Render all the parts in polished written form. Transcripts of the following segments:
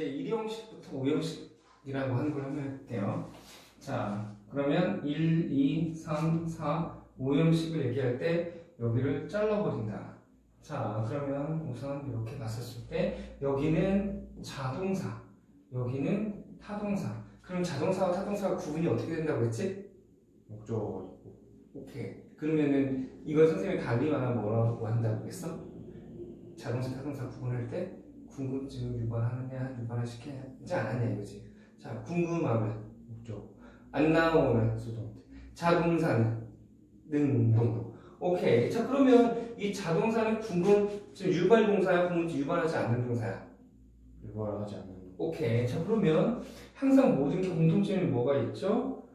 이제 1형식부터 5형식이라고 하는 걸 한번 해볼게요. 자, 그러면 1, 2, 3, 4, 5형식을 얘기할 때 여기를 잘라버린다. 자, 그러면 우선 이렇게 봤었을 때 여기는 자동사, 여기는 타동사. 그럼 자동사와 타동사가 구분이 어떻게 된다고 했지? 목적어 있고. 오케이. 그러면은 이걸 선생님이 달리거나 뭐라고 한다고 했어? 자동차, 타동사 구분할 때 궁금증을 유발하느냐, 유발시키지 않았냐 이거지. 자, 궁금하면 목적. 안 나오면 수동. 자동사는 능동. 오케이. 자, 그러면 이 자동사는 궁금증 유발 동사야, 궁금증 유발하지 않는 동사야? 유발하지 않는. 오케이. 자, 그러면 항상 모든 게 공통점이 뭐가 있죠?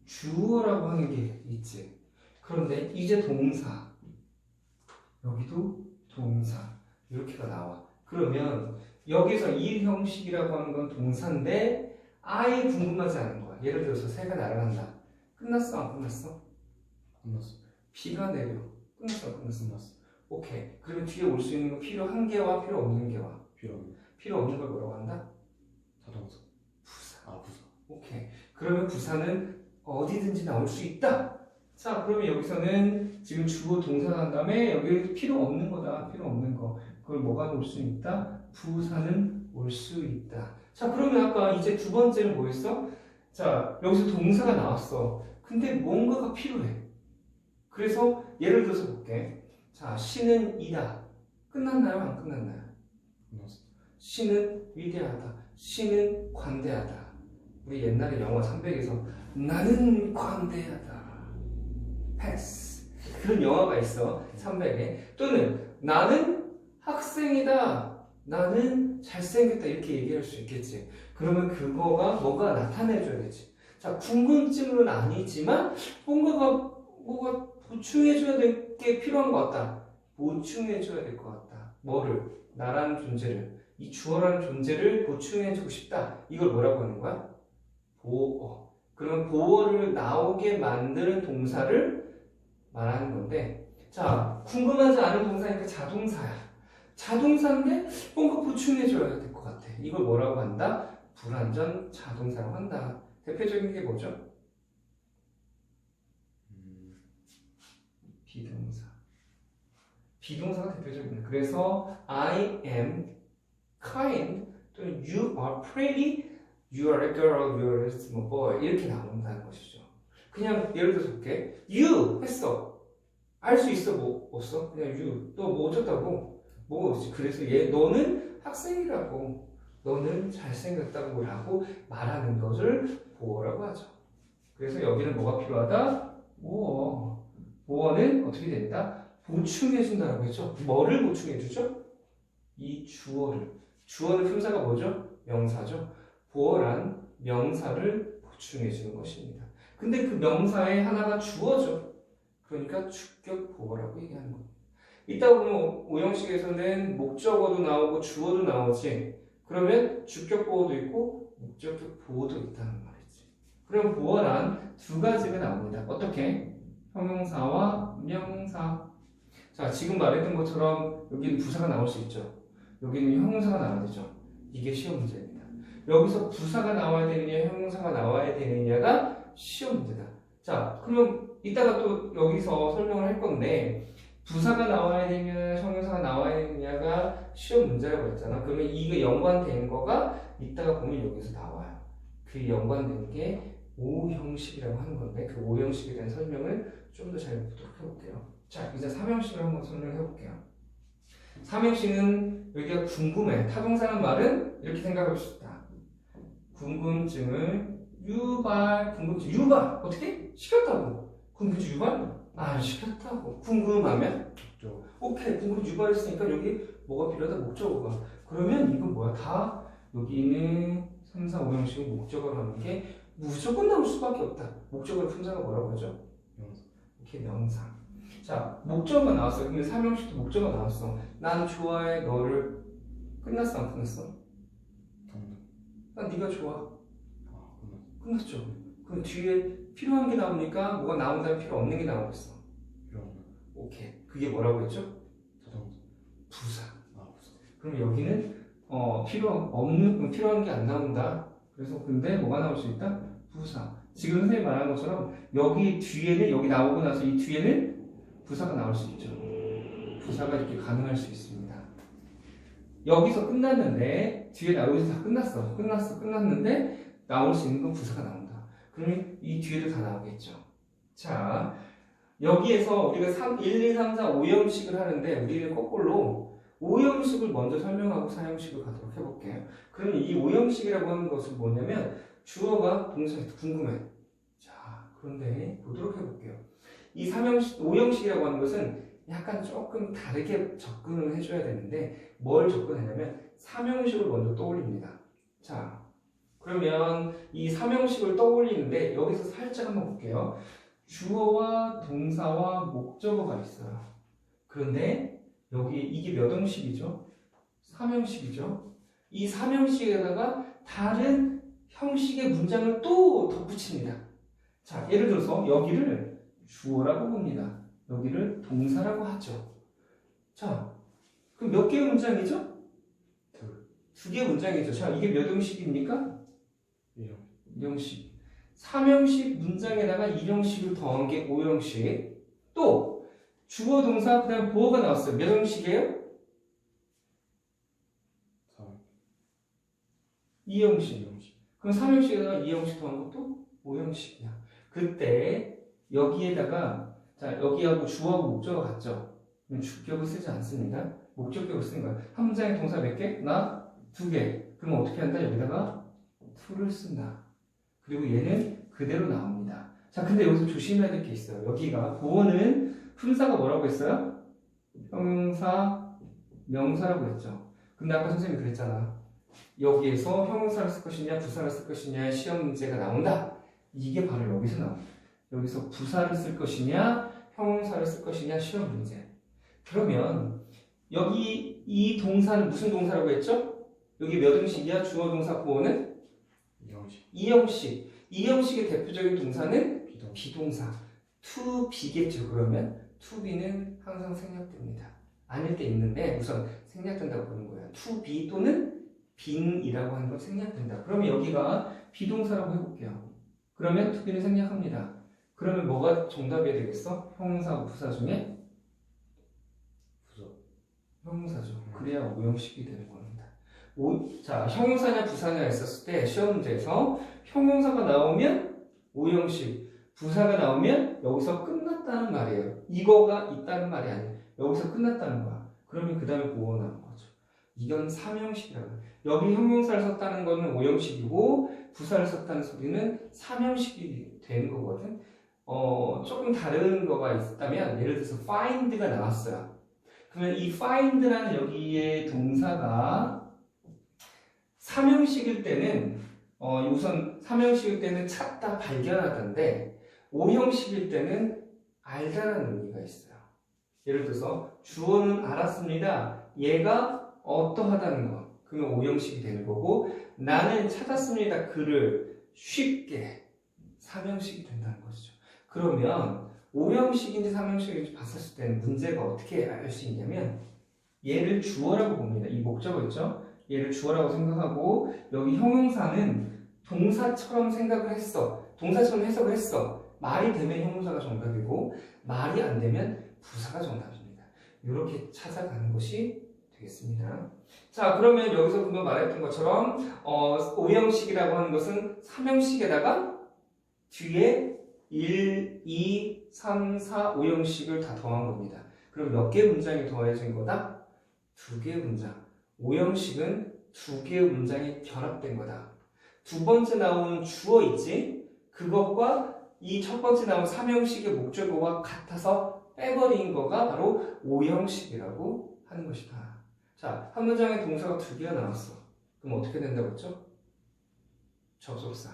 주어라고 하는 게 있지. 그런데 이제 동사, 여기도 동사 이렇게가 나와. 그러면 여기서 1형식이라고 하는 건 동사인데 아예 궁금하지 않은 거야. 예를 들어서 새가 날아간다. 끝났어? 안 끝났어? 끝났어. 비가 내려. 끝났어? 안 끝났어? 끝났어. 오케이. 그러면 뒤에 올 수 있는 거 필요한 개와 필요 없는 개와. 필요 없는. 필요 없는 걸 뭐라고 한다? 자동사. 부사. 아 부사. 오케이. 그러면 부사는 어디든지 나올 수 있다. 자, 그러면 여기서는 지금 주어 동사 한 다음에 여기 필요 없는 거다. 필요 없는 거. 그걸 뭐가 올 수 있다? 부사는 올 수 있다. 자, 그러면 아까 이제 두 번째는 뭐였어? 자, 여기서 동사가 나왔어. 근데 뭔가가 필요해. 그래서 예를 들어서 볼게. 자, 시는 이다. 끝났나요? 안 끝났나요? 끝났어. 시는 위대하다. 시는 관대하다. 우리 옛날에 영화 300에서 나는 관대하다. 패스. 그런 영화가 있어. 300에. 또는 나는 학생이다. 나는 잘생겼다. 이렇게 얘기할 수 있겠지. 그러면 그거가 뭐가 나타내줘야 되지. 자, 궁금증은 아니지만 뭐가 보충해줘야 될 게 필요한 것 같다. 보충해줘야 될 것 같다. 뭐를? 나라는 존재를. 이 주어라는 존재를 보충해주고 싶다. 이걸 뭐라고 하는 거야? 보어. 그러면 보어를 나오게 만드는 동사를 말하는 건데, 자, 궁금하지 않은 동사니까 자동사야. 자동사인데 뭔가 보충해줘야 될 것 같아. 이걸 뭐라고 한다? 불완전 자동사라고 한다. 대표적인 게 뭐죠? 비동사. 비동사가 대표적입니다. 그래서 I am kind 또는 you are pretty, you are a girl, you are a small boy 이렇게 나온다는 것이죠. 그냥 예를 들어서 볼게. you 했어. 알 수 있어? 뭐 없어? 그냥 you. 너 뭐 어쩌다고? 뭐 없지. 그래서 너는 학생이라고. 너는 잘생겼다고 라고 말하는 것을 보어라고 하죠. 그래서 여기는 뭐가 필요하다? 보어. 보어는 어떻게 된다? 보충해준다라고 했죠. 뭐를 보충해주죠? 이 주어를. 주어는 품사가 뭐죠? 명사죠. 보어란 명사를 보충해주는 것입니다. 근데 그 명사의 하나가 주어죠. 그러니까 주격 보어라고 얘기하는 겁니다. 이따 보면 오형식에서는 목적어도 나오고 주어도 나오지. 그러면 주격 보어도 있고 목적격 보어도 있다는 말이지. 그럼 보어란 두 가지가 나옵니다. 어떻게? 형용사와 명사. 자, 지금 말했던 것처럼 여기는 부사가 나올 수 있죠. 여기는 형용사가 나와야 되죠. 이게 시험 문제입니다. 여기서 부사가 나와야 되느냐, 형용사가 나와야 되느냐가 시험 문제다. 자, 그럼 이따가 또 여기서 설명을 할 건데 부사가 나와야 되느냐, 형용사가 나와야 되느냐가 시험 문제라고 했잖아. 그러면 이거 연관된 거가 이따가 보면 여기서 나와요. 그 연관된 게 5형식이라고 하는 건데 그 5형식에 대한 설명을 좀 더 잘 보도록 해볼게요. 자, 이제 3형식을 한번 설명해 볼게요. 3형식은 여기가 궁금해. 타동사는 말은 이렇게 생각할 수 있다. 궁금증을 궁금증 유발. 어떻게? 시켰다고. 궁금증 유발? 아, 시켰다고. 궁금하면? 목적. 오케이. 궁금증 유발했으니까 여기 뭐가 필요하다? 목적어가. 그러면 이건 뭐야? 다 여기는 3, 4, 5형식은 목적어로 하는 게 무조건 나올 수밖에 없다. 목적어의 품사가 뭐라고 하죠? 명사. 이렇게 명사. 자, 목적어가 나왔어. 근데 3형식도 목적어가 나왔어. 난 좋아해 너를. 끝났어? 안 끝났어? 동사. 난 네가 좋아. 아 끝났어. 끝났죠. 그럼 뒤에 필요한 게 나오니까 뭐가 나온 다음에 필요 없는 게 나오겠어. 필요 없는. 오케이. 그게 뭐라고 했죠? 자동사. 부사. 아 부사. 그럼 여기는 필요한 게 안 나온다. 그래서 근데 뭐가 나올 수 있다? 부사. 지금 선생님이 말한 것처럼 여기 뒤에는 여기 나오고 나서 이 뒤에는 부사가 나올 수 있죠. 부사가 이렇게 가능할 수 있습니다. 여기서 끝났는데 여기서 다 끝났는데 나올 수 있는 건 부사가 나온다. 그러면 이 뒤에도 다 나오겠죠. 자, 여기에서 우리가 1, 2, 3, 4, 5형식을 하는데 우리는 거꾸로 5형식을 먼저 설명하고 4형식을 가도록 해볼게요. 그러면 이 5형식이라고 하는 것은 뭐냐면 주어가 동사에서 궁금해. 자, 그런데 보도록 해볼게요. 이 5형식이라고 하는 것은 약간 조금 다르게 접근을 해줘야 되는데 뭘 접근하냐면 3형식을 먼저 떠올립니다. 자, 그러면 이 3형식을 떠올리는데 여기서 살짝 한번 볼게요. 주어와 동사와 목적어가 있어요. 그런데 여기 이게 몇 형식이죠? 3형식이죠. 이 3형식에다가 다른 형식의 문장을 또 덧붙입니다. 자, 예를 들어서 여기를 주어라고 봅니다. 여기를 동사라고 하죠. 자, 그럼 몇 개의 문장이죠? 두 개의 문장이죠. 자, 이게 몇 형식입니까? 2형식. 3형식 문장에다가 2형식을 더한 게 5형식. 또 주어, 동사, 그 다음 보어가 나왔어요. 몇 형식이에요? 2형식. 그럼 3형식에다가 2형식 더한 것도 5형식이야. 그때 여기에다가 자, 여기하고 주어하고 목적어가 같죠? 그럼 주격을 쓰지 않습니다. 목적격을 쓰는 거야. 한 문장에 동사 몇 개? 나? 2개. 그럼 어떻게 한다? 여기다가 to를 쓴다. 그리고 얘는 그대로 나옵니다. 자, 근데 여기서 조심해야 될 게 있어요. 여기가 보어는 품사가 뭐라고 했어요? 형용사, 명사라고 했죠. 근데 아까 선생님이 그랬잖아. 여기에서 형용사를 쓸 것이냐 부사를 쓸 것이냐 시험 문제가 나온다. 이게 바로 여기서 나옵니다. 여기서 부사를 쓸 것이냐 형용사를 쓸 것이냐 시험 문제. 그러면 여기 이 동사는 무슨 동사라고 했죠? 여기 몇 형식이야? 주어, 동사, 보어는? 2형식. 2형식의 대표적인 동사는 비동사. to be겠죠. 그러면 to be는 항상 생략됩니다. 아닐 때 있는데 우선 생략된다고 보는 거예요. to be 또는 being이라고 하는 건 생략된다. 그러면 여기가 비동사라고 해볼게요. 그러면 to be는 생략합니다. 그러면 뭐가 정답이 되겠어? 형용사, 부사 중에? 형용사죠. 그래야 5형식이 되는 겁니다. 자, 형용사냐 부사냐 했었을 때 시험 문제에서 형용사가 나오면 5형식, 부사가 나오면 여기서 끝났다는 말이에요. 이거가 있다는 말이 아니에요. 여기서 끝났다는 거야. 그러면 그 다음에 보어 나온 거죠. 이건 3형식이라고 해요. 여기 형용사를 썼다는 거는 5형식이고 부사를 썼다는 소리는 3형식이 되는 거거든. 조금 다른 거가 있다면 예를 들어서 find가 나왔어요. 그러면 이 find라는 여기에 동사가 3형식일 때는 우선 3형식일 때는 찾다, 발견하다인데 5형식일 때는 알다라는 의미가 있어요. 예를 들어서 주어는 알았습니다. 얘가 어떠하다는 거. 그러면 5형식이 되는 거고 나는 찾았습니다. 그를 쉽게 3형식이 된다는 것이죠. 그러면 5형식인지 3형식인지 봤을 때는 문제가 어떻게 알 수 있냐면 얘를 주어라고 봅니다. 이 목적어 있죠? 얘를 주어라고 생각하고 여기 형용사는 동사처럼 생각을 했어. 동사처럼 해석을 했어. 말이 되면 형용사가 정답이고 말이 안 되면 부사가 정답입니다. 이렇게 찾아가는 것이 되겠습니다. 자, 그러면 여기서 금방 말했던 것처럼 5형식이라고 하는 것은 3형식에다가 뒤에 1, 2, 3, 4, 5형식을 다 더한 겁니다. 그럼 몇 개의 문장이 더해진 거다? 2개의 문장. 5형식은 2개의 문장이 결합된 거다. 두 번째 나온 주어 있지? 그것과 이 첫 번째 나온 3형식의 목적어와 같아서 빼버린 거가 바로 5형식이라고 하는 것이다. 자, 한 문장에 동사가 2개가 나왔어. 그럼 어떻게 된다고 했죠? 접속사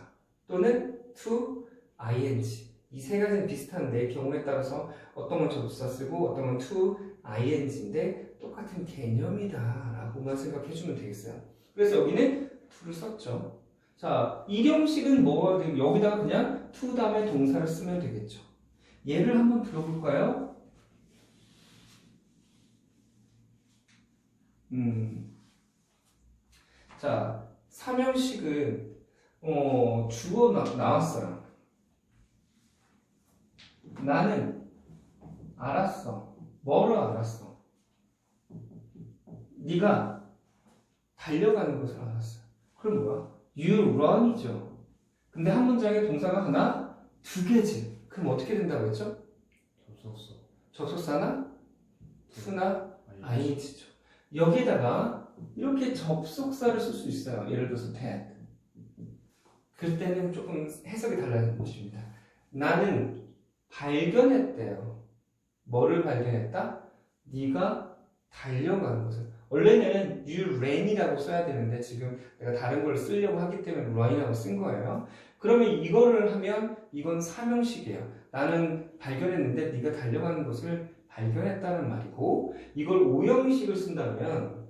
또는 to ing. 이 세 가지는 비슷한데 경우에 따라서 어떤 건 접속사 쓰고 어떤 건 to ing인데 똑같은 개념이다 라고만 생각해주면 되겠어요. 그래서 여기는 to를 썼죠. 자, 이 형식은 뭐 여기다가 그냥 to 다음에 동사를 쓰면 되겠죠. 예를 한번 들어볼까요? 자, 삼형식은 주어 나왔어요. 나는 알았어. 뭐를 알았어? 네가 달려가는 것을 알았어요. 그럼 뭐야? You run이죠. 근데 한 문장에 동사가 하나, 두 개지. 그럼 어떻게 된다고 했죠? 접속사. 접속사나 to나 아니. ing죠. 여기다가 이렇게 접속사를 쓸 수 있어요. 예를 들어서 that. 그때는 조금 해석이 달라지는 것입니다. 나는 발견했대요. 뭐를 발견했다? 네가 달려가는 것을. 원래는 you ran이라고 써야 되는데 지금 내가 다른 걸 쓰려고 하기 때문에 run이라고 쓴 거예요. 그러면 이거를 하면 이건 삼형식이에요. 나는 발견했는데 네가 달려가는 것을 발견했다는 말이고, 이걸 오형식을 쓴다면,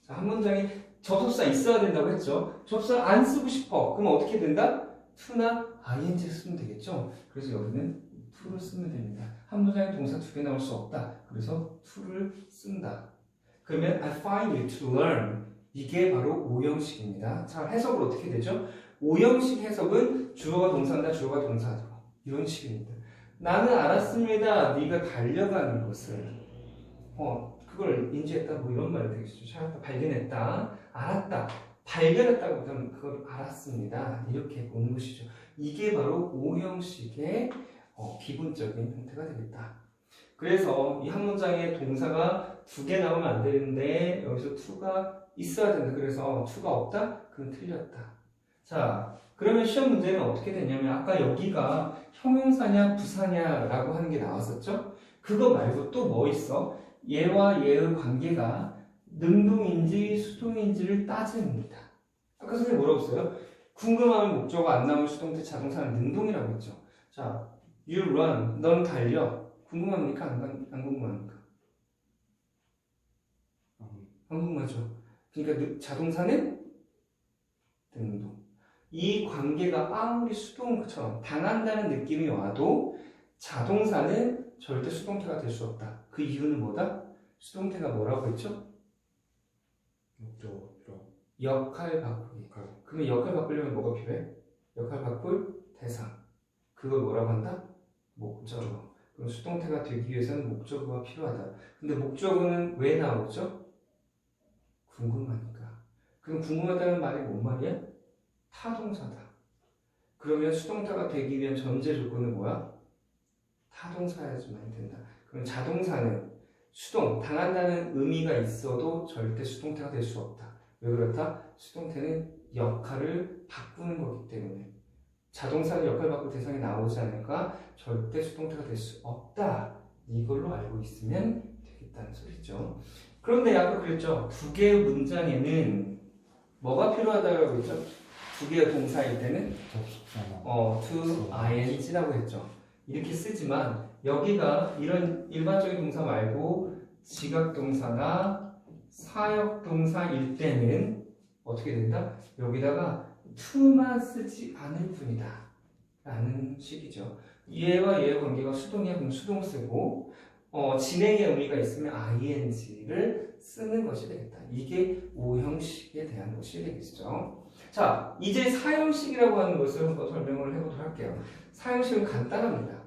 자, 한 문장에 접속사 있어야 된다고 했죠. 접속사 안 쓰고 싶어. 그럼 어떻게 된다? to나 ing를 쓰면 되겠죠. 그래서 여기는 to를 쓰면 됩니다. 한 문장에 동사 두 개 나올 수 없다. 그래서 to를 쓴다. 그러면 I find it to learn. 이게 바로 오형식입니다. 자, 해석을 어떻게 되죠? 오형식 해석은 주어가 동사다, 주어가 동사죠. 이런 식입니다. 나는 알았습니다. 네가 달려가는 것을. 그걸 인지했다. 뭐 이런 말이 되겠죠. 찾았다, 발견했다, 알았다. 발견했다고보다는 그걸 알았습니다. 이렇게 보는 것이죠. 이게 바로 오형식의 기본적인 형태가 되겠다. 그래서 이 한 문장에 동사가 두 개 나오면 안 되는데 여기서 to가 있어야 된다. 그래서 to가 없다? 그럼 틀렸다. 자, 그러면 시험 문제는 어떻게 되냐면 아까 여기가 형용사냐 부사냐라고 하는 게 나왔었죠? 그거 말고 또 뭐 있어? 얘와 얘의 관계가 능동인지 수동인지를 따집니다. 아까 선생님 뭐라고 했어요? 궁금하면 목적어가 안 나오면 수동태 자동사는 능동이라고 했죠. 자, you run, 넌 달려. 궁금합니까? 안 궁금합니까? 안 궁금하죠. 그러니까 자동사는 능동. 이 관계가 아무리 수동처럼 당한다는 느낌이 와도 자동사는 절대 수동태가 될 수 없다. 그 이유는 뭐다? 수동태가 뭐라고 했죠? 목적어 필요. 역할 바꾸기. 그러면 역할 바꾸려면 뭐가 필요해? 역할 바꿀 대상. 그걸 뭐라고 한다? 목적어. 그럼 수동태가 되기 위해서는 목적어가 필요하다. 근데 목적어는 왜 나오죠? 궁금하니까. 그럼 궁금하다는 말이 뭔 말이야? 타동사다. 그러면 수동태가 되기 위한 전제 조건은 뭐야? 타동사야지만 된다. 그럼 자동사는 수동, 당한다는 의미가 있어도 절대 수동태가 될 수 없다. 왜 그렇다? 수동태는 역할을 바꾸는 거기 때문에. 자동사는 역할 바꿀 대상이 나오지 않을까? 절대 수동태가 될 수 없다. 이걸로 알고 있으면 되겠다는 소리죠. 그런데 아까 그랬죠. 두 개의 문장에는 뭐가 필요하다고 했죠? 두 개의 동사일 때는 접속사나. to ing라고 했죠. 이렇게 쓰지만 여기가 이런 일반적인 동사 말고 지각동사나 사역동사일 때는 어떻게 된다? 여기다가 to만 쓰지 않을 뿐이다 라는 식이죠. 얘와 얘의 관계가 수동이야. 그럼 수동 쓰고 진행의 의미가 있으면 ing를 쓰는 것이 되겠다. 이게 오형식에 대한 것이 되겠죠. 자, 이제 사형식이라고 하는 것을 한번 설명을 해보도록 할게요. 사형식은 간단합니다.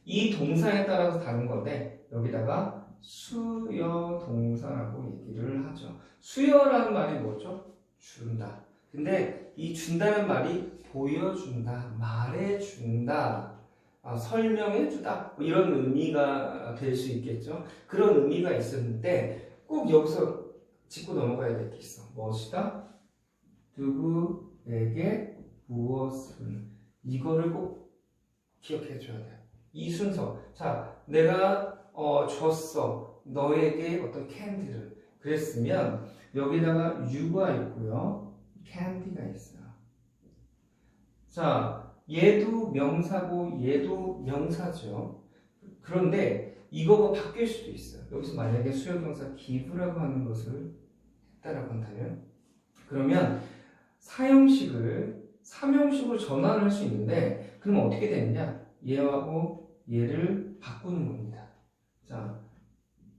이 동사에 따라서 다른 건데 여기다가 수여 동사라고 얘기를 하죠. 수여라는 말이 뭐죠? 준다. 근데 이 준다는 말이 보여준다, 말해준다, 설명해주다 뭐 이런 의미가 될 수 있겠죠. 그런 의미가 있었는데 꼭 여기서 짚고 넘어가야 될 게 있어. 무엇이다? 누구에게 무엇을. 이거를 꼭 기억해 줘야 돼. 이 순서. 자, 내가 줬어. 너에게 어떤 캔디를. 그랬으면 여기다가 you가 있고요. 캔디가 있어요. 자, 얘도 명사고 얘도 명사죠. 그런데 이거가 바뀔 수도 있어요. 여기서 만약에 수요동사 give라고 하는 것을 했다라고 한다면 그러면 사형식을 삼형식으로 전환을 할 수 있는데 그러면 어떻게 되느냐? 얘하고 얘를 바꾸는 겁니다. 자,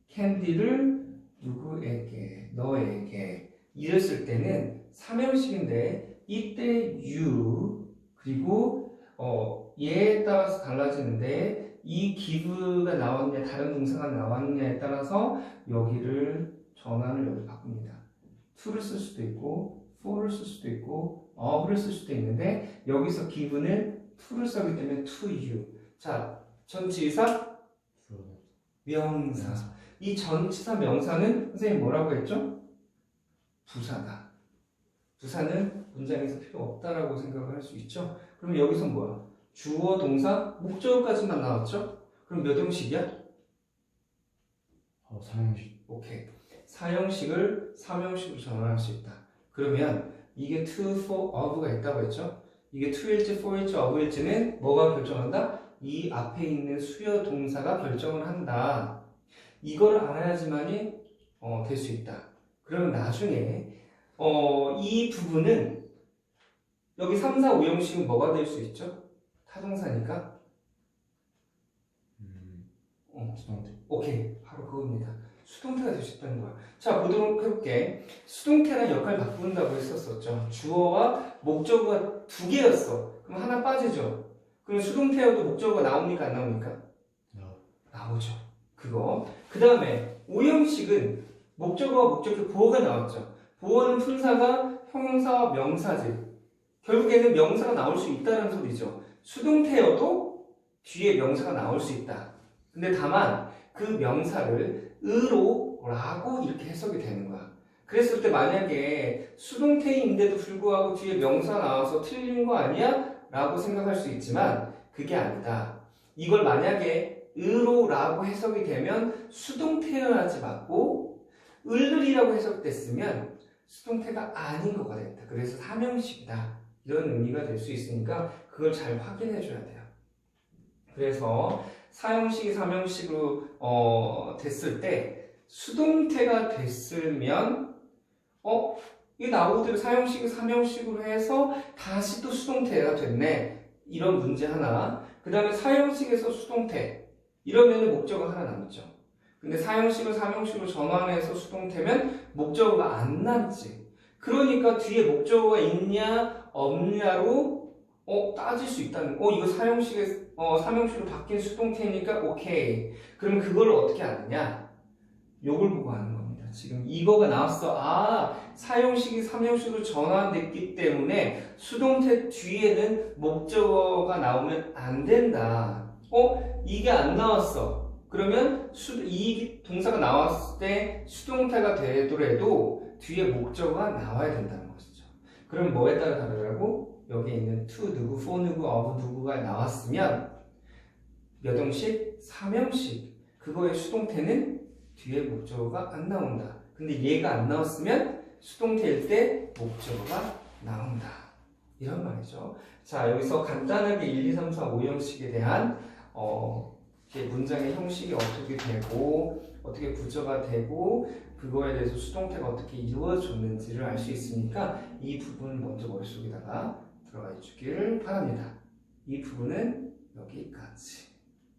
캔디를 누구에게, 너에게 이랬을 때는 3형식인데 이때 you 그리고 얘에 따라서 달라지는데 이 give가 나왔냐 다른 동사가 나왔냐에 따라서 여기를 전환을 여기 바꿉니다. to를 쓸 수도 있고 for를 쓸 수도 있고 of를 쓸 수도 있는데 여기서 give는 to를 쓰기 때문에 to you. 자, 전치사 명사. 이 전치사 명사는 선생님 뭐라고 했죠? 부사다. 부사는 문장에서 필요 없다라고 생각을 할 수 있죠. 그럼 여기서 뭐야? 주어, 동사, 목적어까지만 나왔죠? 그럼 몇 형식이야? 사형식. 오케이. 사형식을 3형식으로 전환할 수 있다. 그러면 이게 to, for, of가 있다고 했죠? 이게 to일지, for일지, of일지는 뭐가 결정한다? 이 앞에 있는 수요 동사가 결정을 한다. 이걸 알아야지만이 될 수 있다. 그러면 나중에 이 부분은 여기 3, 4, 5형식은 뭐가 될 수 있죠? 타동사니까 수동태. 오케이. 바로 그겁니다. 수동태가 될 수 있다는 거야. 자, 보도록 해볼게. 수동태랑 역할 바꾼다고 했었었죠. 주어와 목적어가 두 개였어. 그럼 하나 빠지죠. 그럼 수동태여도 목적어가 나옵니까? 안 나옵니까? 나오죠. 그거. 그 다음에 5형식은 목적어와 목적격 보어가 나왔죠. 보어는 품사가 형용사와 명사지. 결국에는 명사가 나올 수 있다는 소리죠. 수동태여도 뒤에 명사가 나올 수 있다. 근데 다만 그 명사를 으로 라고 이렇게 해석이 되는 거야. 그랬을 때 만약에 수동태인데도 불구하고 뒤에 명사가 나와서 틀린 거 아니야? 라고 생각할 수 있지만 그게 아니다. 이걸 만약에 으로 라고 해석이 되면 수동태어야지 맞고 을을이라고 해석됐으면 수동태가 아닌 거가 됐다. 그래서 삼형식이다. 이런 의미가 될 수 있으니까 그걸 잘 확인해 줘야 돼요. 그래서 사형식이 삼형식으로 됐을 때 수동태가 됐으면 이게 나오대로 사형식이 삼형식으로 해서 다시 또 수동태가 됐네. 이런 문제 하나. 그 다음에 사형식에서 수동태. 이러면 목적어가 하나 남죠. 근데 사형식을 삼형식으로 전환해서 수동태면 목적어가 안 남지. 그러니까 뒤에 목적어가 있냐 없냐로 따질 수 있다는. 이거 사형식에 삼형식으로 바뀐 수동태니까 오케이. 그럼 그걸 어떻게 아느냐? 요걸 보고 아는 겁니다. 지금 이거가 나왔어. 사형식이 삼형식으로 전환됐기 때문에 수동태 뒤에는 목적어가 나오면 안 된다. 이게 안 나왔어. 그러면 이 동사가 나왔을 때 수동태가 되더라도 뒤에 목적어가 나와야 된다는 것이죠. 그럼 뭐에 따라 다르다고? 여기 있는 to 누구, for 누구, of 누구가 나왔으면 몇 형식? 3형식. 그거의 수동태는 뒤에 목적어가 안 나온다. 근데 얘가 안 나왔으면 수동태일 때 목적어가 나온다. 이런 말이죠. 자, 여기서 간단하게 1, 2, 3, 4, 5형식에 대한 문장의 형식이 어떻게 되고 어떻게 구조가 되고 그거에 대해서 수동태가 어떻게 이루어졌는지를 알 수 있으니까 이 부분을 먼저 머릿속에다가 들어가 주기를 바랍니다. 이 부분은 여기까지.